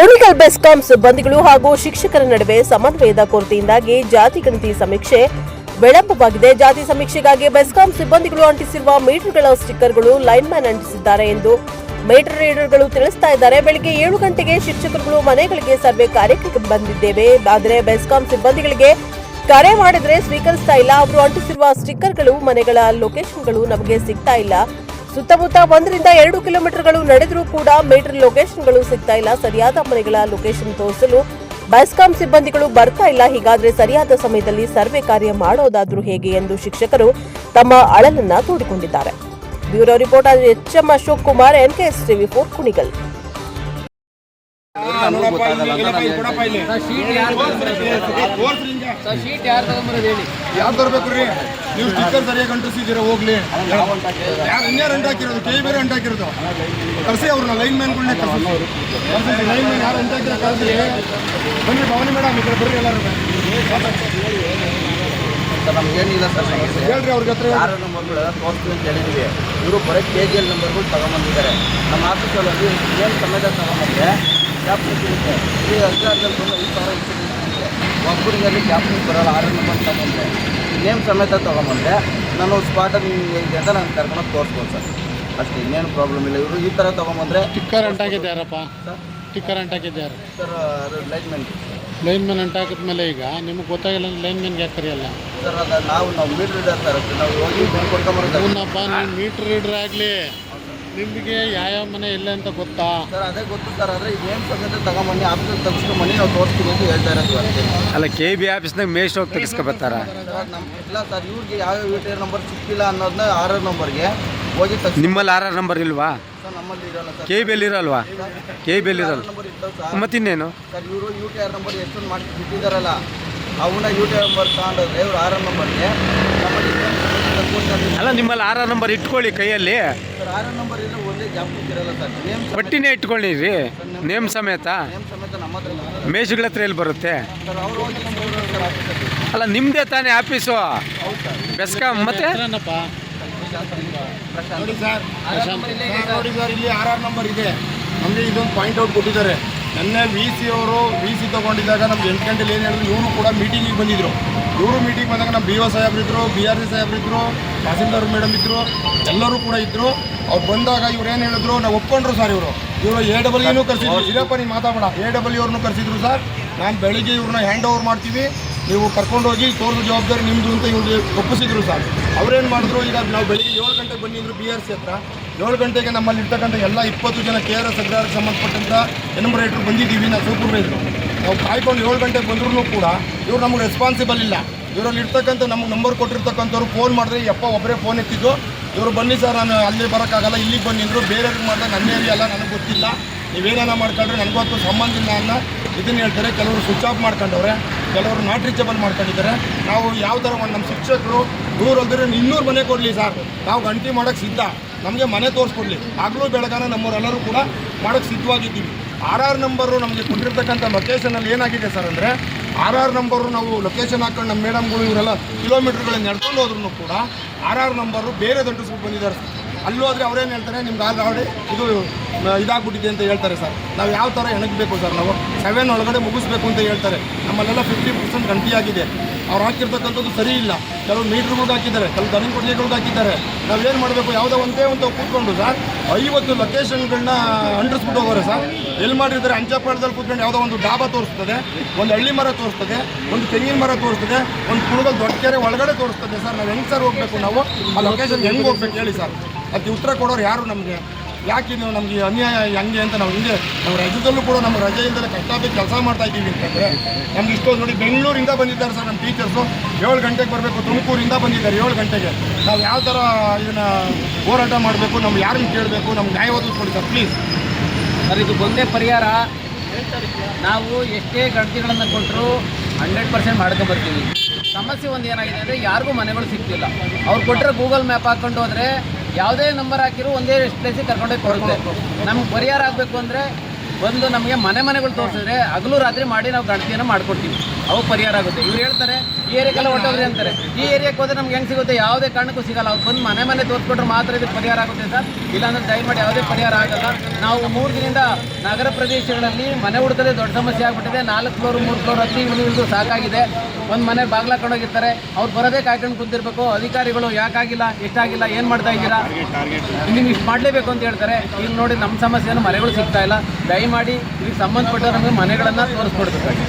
ಕುಣಿಗಲ್ ಬೆಸ್ಕಾಂ ಸಿಬ್ಬಂದಿಗಳು ಹಾಗೂ ಶಿಕ್ಷಕರ ನಡುವೆ ಸಮನ್ವಯದ ಕೊರತೆಯಿಂದಾಗಿ ಜಾತಿ ಗಣತಿ ಸಮೀಕ್ಷೆ ವಿಳಂಬವಾಗಿದೆ. ಜಾತಿ ಸಮೀಕ್ಷೆಗಾಗಿ ಬೆಸ್ಕಾಂ ಸಿಬ್ಬಂದಿಗಳು ಅಂಟಿಸಿರುವ ಮೀಟರ್ಗಳ ಸ್ಟಿಕ್ಕರ್ಗಳು ಲೈನ್ಮ್ಯಾನ್ ಅಂಟಿಸಿದ್ದಾರೆ ಎಂದು ಮೀಟರ್ ರೀಡರ್ಗಳು ತಿಳಿಸ್ತಾ ಇದ್ದಾರೆ. ಬೆಳಗ್ಗೆ 7 ಗಂಟೆಗೆ ಶಿಕ್ಷಕರುಗಳು ಮನೆಗಳಿಗೆ ಸರ್ವೆ ಕಾರ್ಯಕ್ಕೆ ಬಂದಿದ್ದೇವೆ, ಆದರೆ ಬೆಸ್ಕಾಂ ಸಿಬ್ಬಂದಿಗಳಿಗೆ ಕರೆ ಮಾಡಿದ್ರೆ ಸ್ವೀಕರಿಸ್ತಾ ಇಲ್ಲ. ಅವರು ಅಂಟಿಸಿರುವ ಸ್ಟಿಕ್ಕರ್ಗಳು ಮನೆಗಳ ಲೊಕೇಶನ್ಗಳು ನಮಗೆ ಸಿಗ್ತಾ ಇಲ್ಲ. ಸುತ್ತಮುತ್ತ 1 ರಿಂದ 2 ಕಿಲೋಮೀಟರ್ಗಳು ನಡೆದರೂ ಕೂಡ ಮೀಟರ್ ಲೊಕೇಶನ್ಗಳು ಸಿಗ್ತಾ ಇಲ್ಲ. ಸರಿಯಾದ ಮನೆಗಳ ಲೊಕೇಶನ್ ತೋರಿಸಲು ಬೆಸ್ಕಾಂ ಸಿಬ್ಬಂದಿಗಳು ಬರ್ತಾ ಇಲ್ಲ. ಹೀಗಾದ್ರೆ ಸರಿಯಾದ ಸಮಯದಲ್ಲಿ ಸರ್ವೆ ಕಾರ್ಯ ಮಾಡೋದಾದ್ರೂ ಹೇಗೆ ಎಂದು ಶಿಕ್ಷಕರು ತಮ್ಮ ಅಳಲನ್ನ ತೋಡಿಕೊಂಡಿದ್ದಾರೆ. Bureau reporter HM Ashok Kumar, NKS TV4 Kunigal. ಯಾರು ತರಬೇಕ್ರಿ? ನೀವು ಸ್ಟಿಕ್ಕರ್ ಸರಿಯಾಗಿ ಅಂಟಿಸಿದ್ದೀರಾ? ಹೋಗ್ಲಿ, ಯಾರು ಇನ್ಯಾರು ಅಂಟಾಕಿರೋದು? ಕೈ ಬೇರೆ ಅಂಟಾಕಿರೋದು. ಕರ್ಸಿ ಅವ್ರನ್ನ ಲೈನ್ ಮ್ಯಾನ್ಗಳನ್ನೇ ಕರ್ಸಿ. ಲೈನ್ ಮ್ಯಾನ್ ಯಾರು ಅಂಟಾಕಿರೋ ಕರ್ಸಿ. ಬನ್ನಿ ಭವಾನಿ ಮೇಡಮ್, ಈ ಕಡೆ ಬರ್ರಿ ಎಲ್ಲರೂ. ನಮ್ಗೇನಿಲ್ಲ ಸರ್, ಹೇಳ್ರಿ ಅವ್ರಿಗೆ ಹತ್ರ. 6 ನಂಬರ್ಗಳೆಲ್ಲ ತೋರಿಸ್ತೀವಿ ಅಂತ ಹೇಳಿದ್ವಿ. ಇವರು ಬರೀ KGL ನಂಬರ್ಗಳು ತಗೊಂಬಂದಿದ್ದಾರೆ. ನಮ್ಮ ಆಫೀಸಲ್ಲಿ ಏನು ಸಮೇತ ತಗೊಂಬಂದ್ರೆ ಕ್ಯಾಪ್ಟನ್ ಇರುತ್ತೆ. ಈ ಅಧಿಕಾರದಲ್ಲಿ ಬಂದು 5,000 ಇನ್ಸೂರೆನ್ಸ್ ಇದೆ. ಒಬ್ಬರಿಗೆ ಕ್ಯಾಪ್ಟನ್ ಬರೋಲ್ಲ. 6 ನಂಬರ್ ತಗೊಂಡ್ರೆ ನೇಮ್ ಸಮೇತ ತೊಗೊಂಬಂದ್ರೆ ನಾನು ಸ್ಪಾಟಲ್ಲಿ ಇದೆ ಅಂತ ನಾನು ಕರ್ಕೊಂಡು ತೋರಿಸ್ಬೋದು ಸರ್. ಅಷ್ಟೇ, ಇನ್ನೇನು ಪ್ರಾಬ್ಲಮ್ ಇಲ್ಲ. ಇವರು ಈ ಥರ ತೊಗೊಂಬಂದ್ರೆ ಸ್ಟಿಕ್ಕರ್ ಅಂಟಾಕಿದ್ದಾರಪ್ಪ. ಸ್ಟಿಕ್ಕರ್ ಅಂಟಾಕಿದ್ದಾರೆ ಸರ್, ಅದು ಲೈನ್ಮನ್ ಅಂಟಾಕಿದ್ಮೇಲೆ ಈಗ ನಿಮಗೆ ಗೊತ್ತಾಗಿಲ್ಲ ಅಂದ್ರೆ ಲೈನ್ಮನ್ಗೆ ಯಾಕೆ ಕರೆಯಲ್ಲ ಸರ್? ಅದು ನಾವು ಮೀಟ್ರ್ ರೀಡರ್ ಸರ್, ನಾವು ಹೋಗಿ ಕೊಡ್ಕೊಂಬರೋದು. ಅವನಪ್ಪ, ನೀವು ಮೀಟ್ರ್ ರೀಡರ್ ಆಗಲಿ, ನಿಮಗೆ ಯಾವ ಮನೆ ಇಲ್ಲ ಅಂತ ಗೊತ್ತಾ ಸರ್? ಅದೇ ಗೊತ್ತು ಸರ್, ಆದರೆ ಇದೇನು ಸಮೇತ ತಗೊಂಬನ್ನಿ, ಆಫೀಸಲ್ಲಿ ತಗ್ಸ್ಕೊಂಡು ಮನೆ ನಾವು ತೋರಿಸ್ತೀವಿ ಅಂತ ಹೇಳ್ತಾ ಇರೋದು ಅಷ್ಟೇ. ಅಲ್ಲ, KB ಆಫೀಸ್ನಾಗ ಮೇಸ್ಟ್ ಹೋಗಿ ತೆಗಿಸ್ಕೊಬರ್ತಾರ ಇಲ್ಲ ಸರ್, ಇವ್ರಿಗೆ ಯಾವ UTR ನಂಬರ್ ಸಿಕ್ಕಿಲ್ಲ ಅನ್ನೋದನ್ನ 6 ನಂಬರ್ಗೆ ಹೋಗಿ ನಿಮ್ಮಲ್ಲಿ 6 ನಂಬರ್ ಇಲ್ವಾ? ಸರ್, ನಮ್ಮಲ್ಲಿ ಇರೋಲ್ಲ ಸರ್. KB ಇರಲ್ವಾ? KB ಇರಲ್ಲ ನಂಬರ್ ಇರ್ತಾವೆ ಸರ್. ಮತ್ತಿನ್ನೇನು ಸರ್, ಇವರು UTR ನಂಬರ್ ಎಷ್ಟೊಂದು ಮಾಡಿ ಬಿಟ್ಟಿದ್ದಾರಲ್ಲ, ಅವನ್ನ UTR ನಂಬರ್ ತಗೊಂಡ್ರೆ ಇವ್ರು 6 ನಂಬರ್ಗೆ ನಮ್ಮಲ್ಲಿ ಅಲ್ಲ, ನಿಮ್ಮಲ್ಲಿ 6 ನಂಬರ್ ಇಟ್ಕೊಳ್ಳಿ ಕೈಯಲ್ಲಿ. ಸರ್, 6 ನಂಬರ್ ಇಲ್ಲ, ಒಂದೇ ಜಾಸ್ತಿ ಇರಲ್ಲ ಸರ್. ನೇಮ್ ಪಟ್ಟಿನೇ ಇಟ್ಕೊಳ್ಳಿ ರೀ, ನೇಮ್ ಸಮೇತ. ನೇಮ್ ಸಮೇತ ನಮ್ಮ ಹತ್ರ ಮೇಷ್ಗಳ ಹತ್ರ ಎಲ್ಲಿ ಬರುತ್ತೆ ಸರ್? ಅವರು ಹೋಗಿ ಸರ್ ಆಫೀಸಲ್ಲಿ. ಅಲ್ಲ, ನಿಮ್ಮದೇ ತಾನೇ ಆಫೀಸು ಬೆಸ್ಕಾಂ. ಮತ್ತೆ ಏನಪ್ಪ ನೋಡಿ ಸರ್, ನೋಡಿ ಸರ್, ಇಲ್ಲಿ 6 ನಂಬರ್ ಇದೆ. ನಮಗೆ ಇದೊಂದು ಪಾಯಿಂಟ್ ಔಟ್ ಕೊಟ್ಟಿದ್ದಾರೆ. ನೆನ್ನೆ VC ಅವರು VC ತೊಗೊಂಡಿದ್ದಾಗ ನಮ್ಗೆ 8 ಗಂಟೆಲಿ ಏನು ಹೇಳಿದ್ರು, ಇವರು ಕೂಡ ಮೀಟಿಂಗಿಗೆ ಬಂದಿದ್ದರು. ಇವರು ಮೀಟಿಂಗ್ ಬಂದಾಗ ನಮ್ಮ BO ಸಾಹೇಬ್ರಿದ್ರು, BRC ಸಾಹೇಬ್ರಿದ್ರು, ತಹಸೀಲ್ದಾರ್ ಮೇಡಮ್ ಇದ್ದರು, ಎಲ್ಲರೂ ಕೂಡ ಇದ್ದರು. ಅವ್ರು ಬಂದಾಗ ಇವ್ರು ಏನು ಹೇಳಿದ್ರು, ನಾವು ಒಪ್ಕೊಂಡ್ರು ಸರ್. ಇವರು AWನೂ ಕರೆಸಿದ್ರು. ಇರಪ್ಪ, ನೀವು ಮಾತಾಡೋಣ. AW ಅವ್ರನ್ನೂ ಕರೆಸಿದ್ರು ಸರ್. ನಾನು ಬೆಳಿಗ್ಗೆ ಇವ್ರನ್ನ ಹ್ಯಾಂಡ್ ಓವರ್ ಮಾಡ್ತೀವಿ, ನೀವು ಕರ್ಕೊಂಡೋಗಿ ತೋರಿಸೋ ಜವಾಬ್ದಾರಿ ನಿಮ್ಮದು ಅಂತ ಇವ್ರಿಗೆ ಒಪ್ಪಿಸಿದ್ರು ಸರ್. ಅವ್ರೇನು ಮಾಡಿದ್ರು, ಈಗ ನಾವು ಬೆಳಿಗ್ಗೆ 7 ಗಂಟೆಗೆ ಬಂದಿದ್ರು BRC ಹತ್ರ. 7 ಗಂಟೆಗೆ ನಮ್ಮಲ್ಲಿ ಇರ್ತಕ್ಕಂಥ ಎಲ್ಲ 20 ಜನ KRS ಅಗ್ರಹಾರಕ್ಕೆ ಸಂಬಂಧಪಟ್ಟಂಥ ಎನ್ಯುಮರೇಟರ್ ಬಂದಿದ್ದೀವಿ. ನಾವು ಸೂಪರ್ವೈಸರು ನಾವು ಕಾಯ್ಕೊಂಡು 7 ಗಂಟೆಗೆ ಬಂದ್ರೂ ಕೂಡ ಇವ್ರು ನಮ್ಗೆ ರೆಸ್ಪಾನ್ಸಿಬಲ್ ಇಲ್ಲ. ಇವರಲ್ಲಿ ಇರ್ತಕ್ಕಂಥ ನಮ್ಗೆ ನಂಬರ್ ಕೊಟ್ಟಿರ್ತಕ್ಕಂಥವ್ರು ಫೋನ್ ಮಾಡಿದ್ರೆ ಒಬ್ಬರೇ ಫೋನ್ ಎತ್ತಿದ್ದು. ಇವರು ಬನ್ನಿ ಸರ್, ನಾನು ಅಲ್ಲಿ ಬರೋಕ್ಕಾಗಲ್ಲ, ಇಲ್ಲಿಗೆ ಬಂದಿದ್ರು. ಬೇರೆಯವ್ರಿಗೆ ಮಾಡಿದಾಗ ನನ್ನ ಏರಿಯಾ ಅಲ್ಲ, ನನಗೆ ಗೊತ್ತಿಲ್ಲ, ನೀವೇನ ಮಾಡ್ಕೊಂಡ್ರೆ ನನಗೊತ್ತು ಸಂಬಂಧ ಇಲ್ಲ ಅನ್ನೋ ಇದನ್ನು ಹೇಳ್ತಾರೆ. ಕೆಲವರು ಸ್ವಿಚ್ ಆಫ್ ಮಾಡ್ಕೊಂಡವ್ರೆ, ಕೆಲವರು ನಾಟ್ ರೀಚಬಲ್ ಮಾಡ್ಕೊಂಡಿದ್ದಾರೆ. ನಾವು ಯಾವ ಥರ ನಮ್ಮ ಶಿಕ್ಷಕರು ದೂರಲ್ದ್ರೆ 200 ಮನೆ ಕೊಡಲಿ ಸರ್, ನಾವು ಗಂಟೆ ಮಾಡೋಕ್ಕೆ ಸಿದ್ಧ. ನಮಗೆ ಮನೆ ತೋರಿಸ್ಕೊಡ್ಲಿ, ಆಗಲೂ ಬೆಳಗಾನ ನಮ್ಮವರೆಲ್ಲರೂ ಕೂಡ ಮಾಡೋಕ್ಕೆ ಸಿದ್ಧವಾಗಿದ್ದೀವಿ. 6 ನಂಬರು ನಮಗೆ ಕೊಟ್ಟಿರ್ತಕ್ಕಂಥ ಲೊಕೇಶನಲ್ಲಿ ಏನಾಗಿದೆ ಸರ್ ಅಂದರೆ, 6 ನಂಬರು ನಾವು ಲೊಕೇಶನ್ ಹಾಕೊಂಡು ನಮ್ಮ ಮೇಡಮ್ಗಳು ಇವರೆಲ್ಲ ಕಿಲೋಮೀಟ್ರ್ಗಳನ್ನ ನಡ್ಕೊಂಡು ಹೋದ್ರೂ ಕೂಡ 6 ನಂಬರು ಬೇರೆ ದಂಟಿಸ್ಬಿಟ್ಟು ಬಂದಿದ್ದಾರೆ ಸರ್. ಅಲ್ಲೂ ಆದರೆ ಅವ್ರೇನು ಹೇಳ್ತಾರೆ, ನಿಮ್ಗೆ ಆಲ್ರೆಡಿ ಇದು ಇದಾಗ್ಬಿಟ್ಟಿದೆ ಅಂತ ಹೇಳ್ತಾರೆ ಸರ್. ನಾವು ಯಾವ ಥರ ಎಣಗಬೇಕು ಸರ್? ನಾವು 7 ಒಳಗಡೆ ಮುಗಿಸ್ಬೇಕು ಅಂತ ಹೇಳ್ತಾರೆ. ನಮ್ಮಲ್ಲೆಲ್ಲ 50% ಗಂಟೆಯಾಗಿದೆ. ಅವ್ರು ಹಾಕಿರ್ತಕ್ಕಂಥದ್ದು ಸರಿ ಇಲ್ಲ. ಕೆಲವು ಮೀಟ್ರ್ಗಳಿಗೆ ಹಾಕಿದ್ದಾರೆ, ಕೆಲವು ದನಿ ಕೊಡ್ಲಿಗಳಿಗೆ ಹಾಕಿದ್ದಾರೆ. ನಾವೇನು ಮಾಡಬೇಕು? ಯಾವುದೋ ಒಂದೇ ಒಂದು ಕೂತ್ಕೊಂಡು ಸರ್ 50 ಲೊಕೇಶನ್ಗಳನ್ನ ಅಂಟಿಸ್ಬಿಟ್ಟು ಹೋಗೋರೆ ಸರ್. ಎಲ್ಲಿ ಮಾಡಿರ್ತಾರೆ? ಅಂಚಪಾಳ್ಯದಲ್ಲಿ ಕೂತ್ಕೊಂಡು ಯಾವುದೋ ಒಂದು ಡಾಬಾ ತೋರಿಸ್ತದೆ, ಒಂದು ಹಳ್ಳಿ ಮರ ತೋರಿಸ್ತದೆ, ಒಂದು ತೆಂಗಿನ ಮರ ತೋರಿಸ್ತದೆ, ಒಂದು ಕುಣಗಲ್ ದೊಡ್ಡ ಕೆರೆ ಒಳಗಡೆ ತೋರಿಸ್ತದೆ ಸರ್. ನಾವು ಹೆಂಗೆ ಸರ್ ಹೋಗಬೇಕು? ನಾವು ಆ ಲೊಕೇಶನ್ ಹೆಂಗೆ ಹೋಗ್ಬೇಕು ಹೇಳಿ ಸರ್? ಅದಕ್ಕೆ ಉತ್ತರ ಕೊಡೋರು ಯಾರು? ನಮಗೆ ಯಾಕೆ ನೀವು ನಮಗೆ ಅನ್ಯಾಯ ಹಂಗೆ ಅಂತ ನಾವು ಹಿಂಗೆ ನಾವು ರಾಜ್ಯದಲ್ಲೂ ಕೂಡ ನಮ್ಮ ರಜೆಯಿಂದಲೇ ಕಷ್ಟಪಟ್ಟು ಕೆಲಸ ಮಾಡ್ತಾ ಇದ್ದೀವಿ ಅಂತಂದರೆ ನಮ್ಗೆ ಇಷ್ಟೊಂದು ನೋಡಿ, ಬೆಂಗಳೂರಿಂದ ಬಂದಿದ್ದಾರೆ ಸರ್ ನಮ್ಮ ಟೀಚರ್ಸು. 7 ಗಂಟೆಗೆ ಬರಬೇಕು, ತುಮಕೂರಿಂದ ಬಂದಿದ್ದಾರೆ 7 ಗಂಟೆಗೆ. ನಾವು ಯಾವ ಥರ ಇದನ್ನು ಹೋರಾಟ ಮಾಡಬೇಕು? ನಮ್ಗೆ ಯಾರನ್ನು ಕೇಳಬೇಕು? ನಮ್ಗೆ ನ್ಯಾಯ ಒದಗಿಸ್ಕೊಡಿ ಸರ್, ಪ್ಲೀಸ್ ಸರ್. ಇದು ಒಂದೇ ಪರಿಹಾರ. ನಾವು ಎಷ್ಟೇ ಗಣತಿಗಳನ್ನು ಕೊಟ್ಟರು 100% ಮಾಡ್ಕೊಂಬರ್ತೀವಿ. ಸಮಸ್ಯೆ ಒಂದು ಏನಾಗಿದೆ ಅಂದರೆ, ಯಾರಿಗೂ ಮನೆಗಳು ಸಿಗ್ತಿಲ್ಲ. ಅವ್ರು ಕೊಟ್ಟರೆ ಗೂಗಲ್ ಮ್ಯಾಪ್ ಹಾಕ್ಕೊಂಡು ಹೋದರೆ ಯಾವುದೇ ನಂಬರ್ ಹಾಕಿರೋ ಒಂದೇ ಪ್ಲೇಸಿಗೆ ಕರ್ಕೊಂಡೋಗಿ ಕೊಡುತ್ತೆ. ನಮ್ಗೆ ಪರಿಹಾರ ಆಗಬೇಕು ಅಂದರೆ ಒಂದು ನಮಗೆ ಮನೆಗಳು ತೋರಿಸಿದ್ರೆ ಹಗಲು ರಾತ್ರಿ ಮಾಡಿ ನಾವು ಗಣತಿಯನ್ನು ಮಾಡ್ಕೊಡ್ತೀವಿ, ಅವಾಗ ಪರಿಹಾರ ಆಗುತ್ತೆ. ಇವ್ರು ಹೇಳ್ತಾರೆ ಈ ಏರಿಯಾಕ್ಕೆಲ್ಲ ಹೊಟ್ಟೋಗ್ರಿ ಅಂತಾರೆ. ಈ ಏರಿಯಾಕ್ಕೆ ಹೋದ್ರೆ ನಮ್ಗೆ ಹೆಂಗೆ ಸಿಗುತ್ತೆ? ಯಾವುದೇ ಕಾರಣಕ್ಕೂ ಸಿಗಲ್ಲ. ಅವ್ರು ಬಂದು ಮನೆ ತೋರಿಸ್ಕೊಟ್ರೆ ಮಾತ್ರ ಇದಕ್ಕೆ ಪರಿಹಾರ ಆಗುತ್ತೆ ಸರ್. ಇಲ್ಲಾಂದ್ರೆ ದಯಮಾಡಿ ಯಾವುದೇ ಪರಿಹಾರ ಆಗಲ್ಲ. ನಾವು 3 ದಿನದಿಂದ ನಗರ ಪ್ರದೇಶಗಳಲ್ಲಿ ಮನೆ ಹುಡುಕದೇ ದೊಡ್ಡ ಸಮಸ್ಯೆ ಆಗ್ಬಿಟ್ಟಿದೆ. 4 ಫ್ಲೋರ್ 3 ಫ್ಲೋರ್ ಹತ್ತಿ ಇಳಿದು ಸಾಕಾಗಿದೆ. ಒಂದು ಮನೆ ಬಾಗ್ಲಾಕೊಂಡೋಗಿರ್ತಾರೆ, ಅವ್ರು ಬರೋದೇ ಕಾಯ್ಕೊಂಡು ಕುಂತಿರ್ಬೇಕು. ಅಧಿಕಾರಿಗಳು ಯಾಕಾಗಿಲ್ಲ, ಎಷ್ಟಾಗಿಲ್ಲ, ಏನು ಮಾಡ್ತಾ ಇದ್ದೀರಾ, ನೀವು ಇಷ್ಟು ಮಾಡಲೇಬೇಕು ಅಂತ ಹೇಳ್ತಾರೆ. ಈಗ ನೋಡಿ ನಮ್ಮ ಸಮಸ್ಯೆಯನ್ನು ಮನೆಗಳು ಸಿಗ್ತಾ ಇಲ್ಲ. ದಯಮಾಡಿ ಇದಕ್ಕೆ ಸಂಬಂಧಪಟ್ಟ ನಮಗೆ ಮನೆಗಳನ್ನು ತೋರಿಸ್ಕೊಡ್ಬೇಕಾಗಿ.